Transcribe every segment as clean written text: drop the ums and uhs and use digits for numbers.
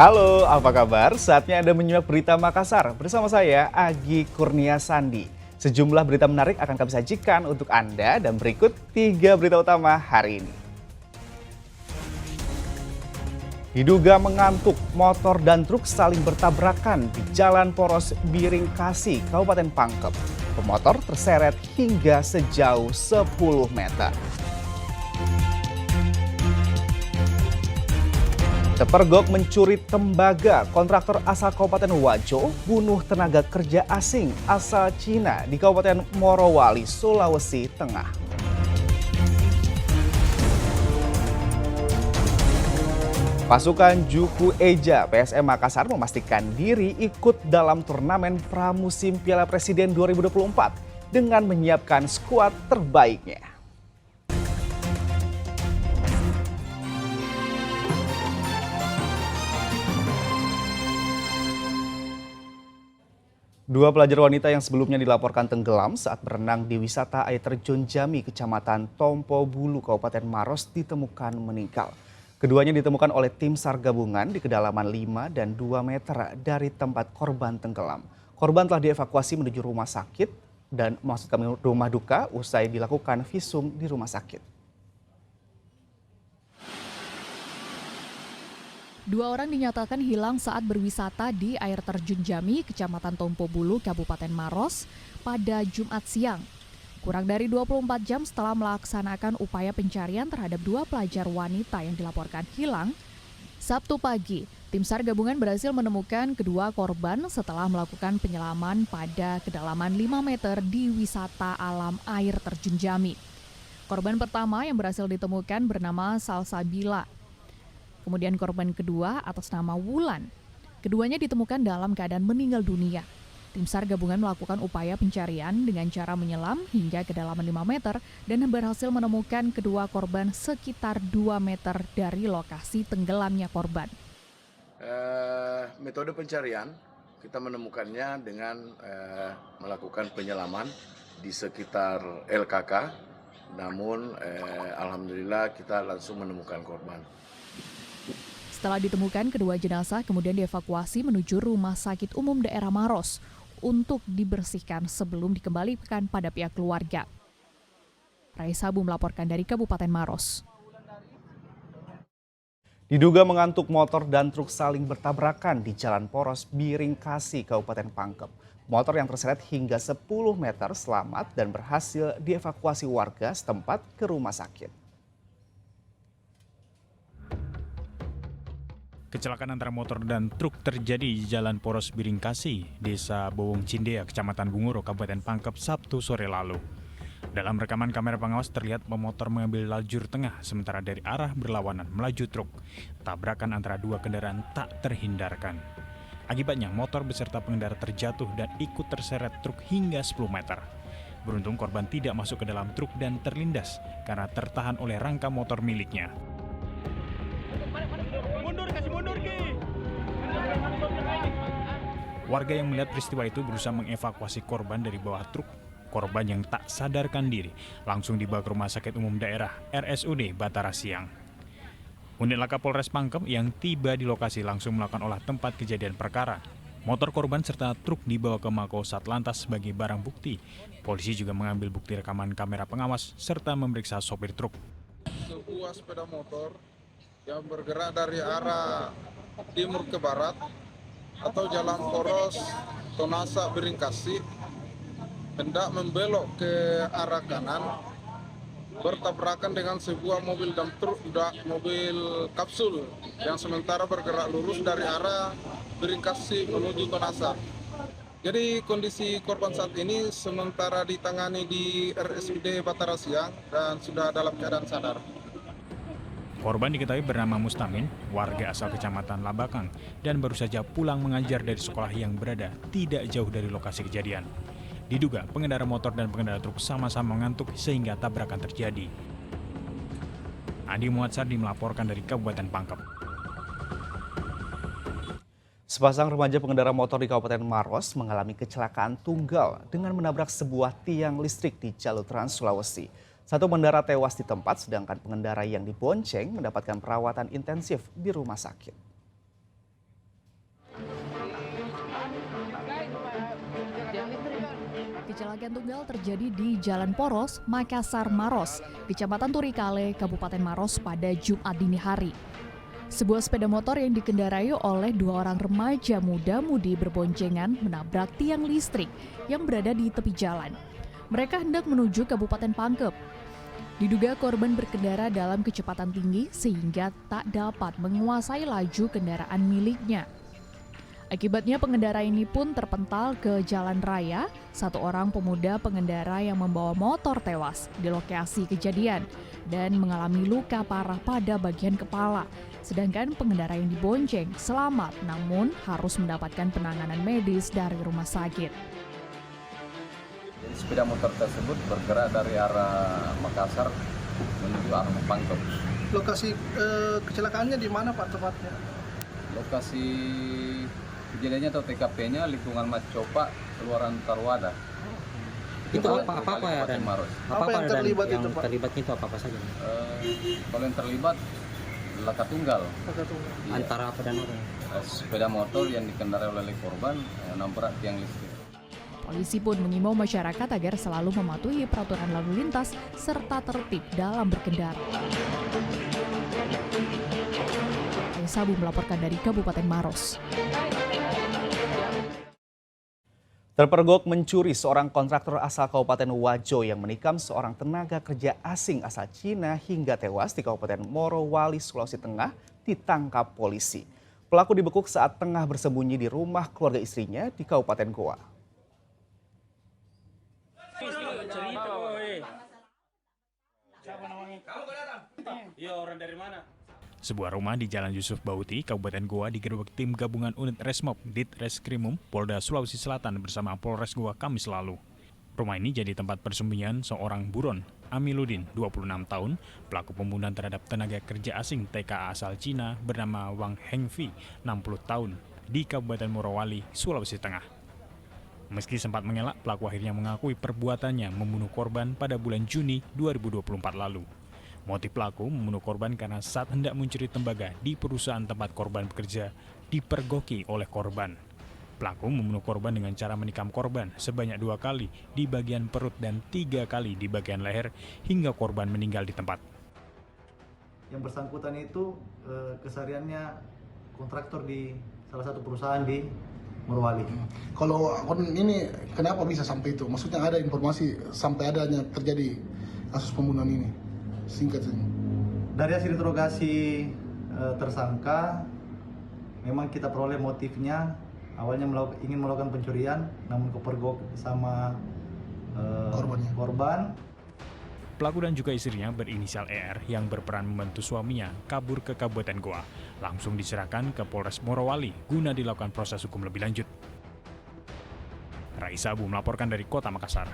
Halo, apa kabar? Saatnya Anda menyimak berita Makassar bersama saya, Agi Kurnia Sandi. Sejumlah berita menarik akan kami sajikan untuk Anda dan berikut 3 berita utama hari ini. Diduga mengantuk, motor dan truk saling bertabrakan di Jalan Poros Biring Kasih, Kabupaten Pangkep. Pemotor terseret hingga sejauh 10 meter. Tepergok mencuri tembaga, kontraktor asal Kabupaten Wajo bunuh tenaga kerja asing asal Cina di Kabupaten Morowali, Sulawesi Tengah. Pasukan Juku Eja PSM Makassar memastikan diri ikut dalam turnamen pramusim Piala Presiden 2024 dengan menyiapkan skuad terbaiknya. Dua pelajar wanita yang sebelumnya dilaporkan tenggelam saat berenang di wisata air terjun Jami, Kecamatan Tompo Bulu, Kabupaten Maros ditemukan meninggal. Keduanya ditemukan oleh tim SAR gabungan di kedalaman 5 dan 2 meter dari tempat korban tenggelam. Korban telah dievakuasi menuju rumah sakit dan maksud kami rumah duka usai dilakukan visum di rumah sakit. Dua orang dinyatakan hilang saat berwisata di air terjun Jami, Kecamatan Tompo Bulu, Kabupaten Maros pada Jumat siang. Kurang dari 24 jam setelah melaksanakan upaya pencarian terhadap dua pelajar wanita yang dilaporkan hilang, Sabtu pagi, tim SAR gabungan berhasil menemukan kedua korban setelah melakukan penyelaman pada kedalaman 5 meter di wisata alam air terjun Jami. Korban pertama yang berhasil ditemukan bernama Salsabila. Kemudian korban kedua atas nama Wulan. Keduanya ditemukan dalam keadaan meninggal dunia. Tim SAR gabungan melakukan upaya pencarian dengan cara menyelam hingga kedalaman 5 meter dan berhasil menemukan kedua korban sekitar 2 meter dari lokasi tenggelamnya korban. Metode pencarian kita menemukannya dengan melakukan penyelaman di sekitar LKK. Namun alhamdulillah kita langsung menemukan korban. Setelah ditemukan, kedua jenazah kemudian dievakuasi menuju Rumah Sakit Umum Daerah Maros untuk dibersihkan sebelum dikembalikan pada pihak keluarga. Raisabu melaporkan dari Kabupaten Maros. Diduga mengantuk, motor dan truk saling bertabrakan di Jalan Poros Biring Kasih, Kabupaten Pangkep. Motor yang terseret hingga 10 meter selamat dan berhasil dievakuasi warga setempat ke rumah sakit. Kecelakaan antara motor dan truk terjadi di Jalan Poros Biring Kasih, Desa Bowong Cindea, Kecamatan Bungoro, Kabupaten Pangkep, Sabtu sore lalu. Dalam rekaman kamera pengawas terlihat pemotor mengambil lajur tengah sementara dari arah berlawanan melaju truk. Tabrakan antara dua kendaraan tak terhindarkan. Akibatnya motor beserta pengendara terjatuh dan ikut terseret truk hingga 10 meter. Beruntung korban tidak masuk ke dalam truk dan terlindas karena tertahan oleh rangka motor miliknya. Warga yang melihat peristiwa itu berusaha mengevakuasi korban dari bawah truk. Korban yang tak sadarkan diri langsung dibawa ke Rumah Sakit Umum Daerah RSUD Batara Siang. Unit Laka Polres Pangkep yang tiba di lokasi langsung melakukan olah tempat kejadian perkara. Motor korban serta truk dibawa ke Mako Satlantas sebagai barang bukti. Polisi juga mengambil bukti rekaman kamera pengawas serta memeriksa sopir truk. Sebuah sepeda motor yang bergerak dari arah timur ke barat atau Jalan Poros Tonasa Biring Kasih hendak membelok ke arah kanan bertabrakan dengan sebuah mobil dump truk mobil kapsul yang sementara bergerak lurus dari arah Biring Kasih menuju Tonasa. Jadi kondisi korban saat ini sementara ditangani di RSUD Batara Siang dan sudah dalam keadaan sadar. Korban diketahui bernama Mustamin, warga asal Kecamatan Labakang, dan baru saja pulang mengajar dari sekolah yang berada tidak jauh dari lokasi kejadian. Diduga pengendara motor dan pengendara truk sama-sama mengantuk sehingga tabrakan terjadi. Andi Muhammad Sardi melaporkan dari Kabupaten Pangkep. Sepasang remaja pengendara motor di Kabupaten Maros mengalami kecelakaan tunggal dengan menabrak sebuah tiang listrik di jalur Trans Sulawesi. Satu pengendara tewas di tempat, sedangkan pengendara yang dibonceng mendapatkan perawatan intensif di rumah sakit. Kecelakaan tunggal terjadi di Jalan Poros, Makassar, Maros, Kecamatan Turikale, Kabupaten Maros pada Jumat dini hari. Sebuah sepeda motor yang dikendarai oleh dua orang remaja muda-mudi berboncengan menabrak tiang listrik yang berada di tepi jalan. Mereka hendak menuju Kabupaten Pangkep. Diduga korban berkendara dalam kecepatan tinggi sehingga tak dapat menguasai laju kendaraan miliknya. Akibatnya pengendara ini pun terpental ke jalan raya. Satu orang pemuda pengendara yang membawa motor tewas di lokasi kejadian dan mengalami luka parah pada bagian kepala. Sedangkan pengendara yang dibonceng selamat namun harus mendapatkan penanganan medis dari rumah sakit. Sepeda motor tersebut bergerak dari arah Makassar menuju arah Pangkep. Lokasi kecelakaannya di mana Pak tepatnya? Lokasi kejadiannya atau TKP-nya lingkungan Macopa, Keluaran Tarwada. Itu apa ya dan Maros. Apa yang terlibat itu Pak? Terlibat itu apa saja? Kalau yang terlibat laka tunggal. Iya. Antara apa dan apa? Sepeda motor yang dikendarai oleh korban nabrak tiang listrik. Polisi pun mengimbau masyarakat agar selalu mematuhi peraturan lalu lintas serta tertib dalam berkendara. Sabu melaporkan dari Kabupaten Maros. Terpergok mencuri seorang kontraktor asal Kabupaten Wajo yang menikam seorang tenaga kerja asing asal Cina hingga tewas di Kabupaten Morowali, Sulawesi Tengah ditangkap polisi. Pelaku dibekuk saat tengah bersembunyi di rumah keluarga istrinya di Kabupaten Goa. Sebuah rumah di Jalan Yusuf Bauti, Kabupaten Goa digerebek tim gabungan unit Resmob Ditreskrimum Polda Sulawesi Selatan bersama Polres Goa Kamis lalu. Rumah ini jadi tempat persembunyian seorang buron, Amiluddin, 26 tahun, pelaku pembunuhan terhadap tenaga kerja asing TKA asal Cina bernama Wang Hengfi, 60 tahun, di Kabupaten Morowali, Sulawesi Tengah. Meski sempat mengelak, pelaku akhirnya mengakui perbuatannya membunuh korban pada bulan Juni 2024 lalu. Motif pelaku membunuh korban karena saat hendak mencuri tembaga di perusahaan tempat korban bekerja dipergoki oleh korban. Pelaku membunuh korban dengan cara menikam korban sebanyak 2 kali di bagian perut dan 3 kali di bagian leher hingga korban meninggal di tempat. Yang bersangkutan itu kesehariannya kontraktor di salah satu perusahaan di Morowali. Kalau ini kenapa bisa sampai itu? Maksudnya ada informasi sampai adanya terjadi kasus pembunuhan ini? Singkat saja. Dari hasil interogasi tersangka, memang kita peroleh motifnya awalnya ingin melakukan pencurian, namun kepergok sama korban. Pelaku dan juga istrinya berinisial ER yang berperan membantu suaminya kabur ke Kabupaten Goa, langsung diserahkan ke Polres Morowali guna dilakukan proses hukum lebih lanjut. Raisa Abu melaporkan dari Kota Makassar.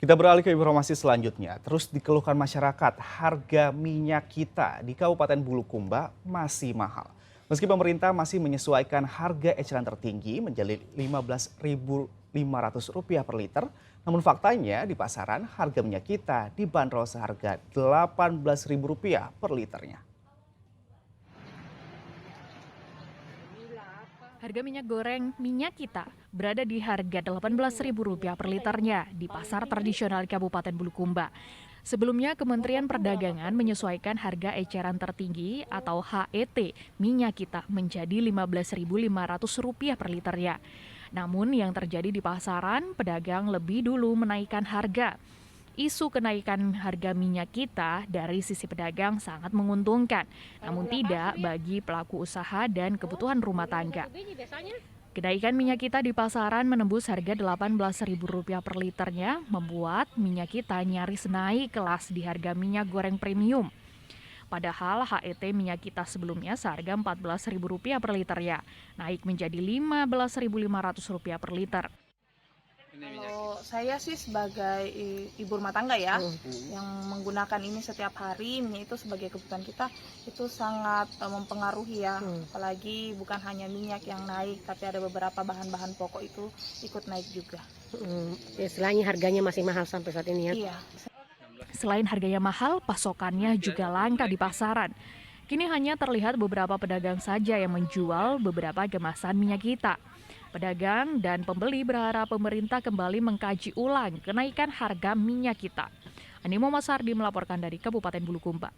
Kita beralih ke informasi selanjutnya. Terus dikeluhkan masyarakat, harga minyak kita di Kabupaten Bulukumba masih mahal. Meski pemerintah masih menyesuaikan harga eceran tertinggi menjadi Rp15.500 per liter, namun faktanya di pasaran harga minyak kita dibanderol seharga Rp18.000 per liternya. Harga minyak goreng minyak kita berada di harga Rp18.000 per liternya di pasar tradisional Kabupaten Bulukumba. Sebelumnya, Kementerian Perdagangan menyesuaikan harga eceran tertinggi atau HET minyak kita menjadi Rp15.500 per liternya. Namun yang terjadi di pasaran, pedagang lebih dulu menaikkan harga. Isu kenaikan harga minyak kita dari sisi pedagang sangat menguntungkan, namun tidak bagi pelaku usaha dan kebutuhan rumah tangga. Kenaikan minyak kita di pasaran menembus harga Rp18.000 per liternya, membuat minyak kita nyaris naik kelas di harga minyak goreng premium. Padahal HET minyak kita sebelumnya seharga Rp14.000 per liternya, naik menjadi Rp15.500 per liter. Kalau saya sih sebagai ibu rumah tangga ya, yang menggunakan ini setiap hari, minyak itu sebagai kebutuhan kita itu sangat mempengaruhi ya. Apalagi bukan hanya minyak yang naik, tapi ada beberapa bahan-bahan pokok itu ikut naik juga. Istilahnya harganya masih mahal sampai saat ini ya? Iya. Selain harganya mahal, pasokannya juga langka di pasaran. Kini hanya terlihat beberapa pedagang saja yang menjual beberapa kemasan minyak kita. Pedagang dan pembeli berharap pemerintah kembali mengkaji ulang kenaikan harga minyak kita. Animo Masardi melaporkan dari Kabupaten Bulukumba.